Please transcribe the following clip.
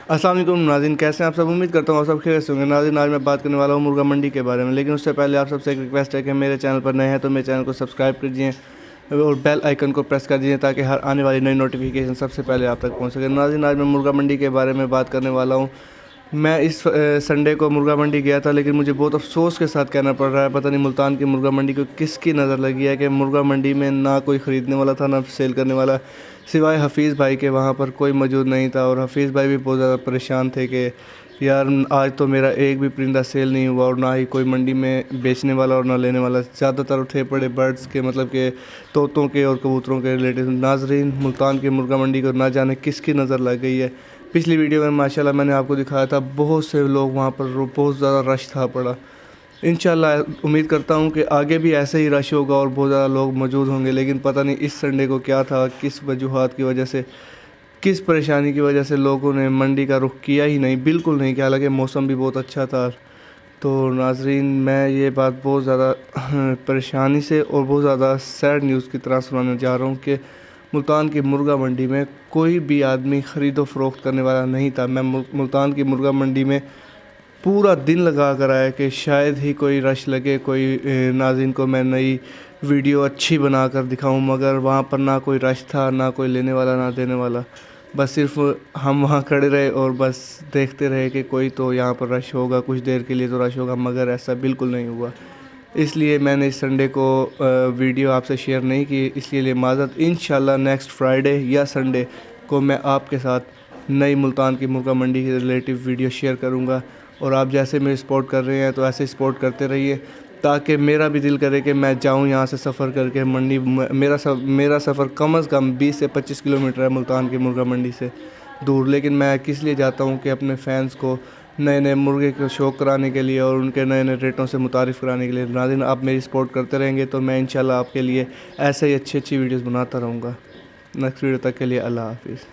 अस्सलाम वालेकुम नाज़रीन, कैसे हैं आप सब। उम्मीद करता हूँ आप सब खैरियत से होंगे। नाज़रीन, आज मैं बात करने वाला हूँ मुर्गा मंडी के बारे में, लेकिन उससे पहले आप सबसे एक रिक्वेस्ट है कि मेरे चैनल पर नए हैं तो मेरे चैनल को सब्सक्राइब कीजिए और बेल आइकन को प्रेस कर दीजिए ताकि हर आने वाली नई नोटिफिकेशन सबसे पहले आप तक पहुँच सके। नाज़रीन, आज मैं मुर्गा मंडी के बारे में बात करने वाला हूँ। मैं इस संडे को मुर्गा मंडी गया था, लेकिन मुझे बहुत अफसोस के साथ कहना पड़ रहा है, पता नहीं मुल्तान की मुर्गा मंडी को किसकी नज़र लगी है कि मुर्गा मंडी में ना कोई ख़रीदने वाला था ना सेल करने वाला, सिवाय हफ़ीज़ भाई के वहाँ पर कोई मौजूद नहीं था। और हफ़ीज़ भाई भी बहुत ज़्यादा परेशान थे कि यार आज तो मेरा एक भी परिंदा सेल नहीं हुआ और ना ही कोई मंडी में बेचने वाला और ना लेने वाला। ज़्यादातर थे पड़े बर्ड्स के, मतलब के तोतों के और कबूतरों के रिलेटेड। नाज़रीन, मुल्तान की मुर्गा मंडी को ना जाने किसकी नज़र लग गई है। पिछली वीडियो में माशाल्लाह मैंने आपको दिखाया था, बहुत से लोग वहाँ पर, बहुत ज़्यादा रश था पड़ा। इंशाल्लाह उम्मीद करता हूँ कि आगे भी ऐसे ही रश होगा और बहुत ज़्यादा लोग मौजूद होंगे, लेकिन पता नहीं इस संडे को क्या था, किस वजूहात की वजह से, किस परेशानी की वजह से लोगों ने मंडी का रुख किया ही नहीं, बिल्कुल नहीं किया, हालांकि मौसम भी बहुत अच्छा था। तो नाज़रीन, मैं ये बात बहुत ज़्यादा परेशानी से और बहुत ज़्यादा सैड न्यूज़ की तरह सुनाने जा रहा हूँ कि मुल्तान की मुर्गा मंडी में कोई भी आदमी ख़रीदो फ़रोख्त करने वाला नहीं था। मैं मुल्तान की मुर्गा मंडी में पूरा दिन लगा कर आया कि शायद ही कोई रश लगे, कोई नाज़रीन को मैं नई वीडियो अच्छी बना कर दिखाऊं, मगर वहाँ पर ना कोई रश था, ना कोई लेने वाला ना देने वाला। बस सिर्फ हम वहाँ खड़े रहे और बस देखते रहे कि कोई तो यहाँ पर रश होगा, कुछ देर के लिए तो रश होगा, मगर ऐसा बिल्कुल नहीं हुआ। इसलिए मैंने इस संडे को वीडियो आपसे शेयर नहीं की, इसलिए माज़रत। इंशाल्लाह नेक्स्ट फ्राइडे या संडे को मैं आपके साथ नई मुल्तान की मुर्गा मंडी के रिलेटिव वीडियो शेयर करूँगा। और आप जैसे मेरी सपोर्ट कर रहे हैं तो ऐसे सपोर्ट करते रहिए, ताकि मेरा भी दिल करे कि मैं जाऊं यहाँ से सफ़र करके मंडी। मेरा सफ़र कम से कम 20 से 25 किलोमीटर है मुल्तान की मुर्गा मंडी से दूर, लेकिन मैं किस लिए जाता हूँ कि अपने फैंस को नए नए मुर्गे को शौक़ कराने के लिए और उनके नए नए रेटों से मुतारिफ़ कराने के लिए। नाज़रीन, आप मेरी सपोर्ट करते रहेंगे तो मैं इंशाल्लाह आपके लिए ऐसे ही अच्छी वीडियोज़ बनाता रहूँगा। नेक्स्ट वीडियो तक के लिए अल्लाह हाफिज़।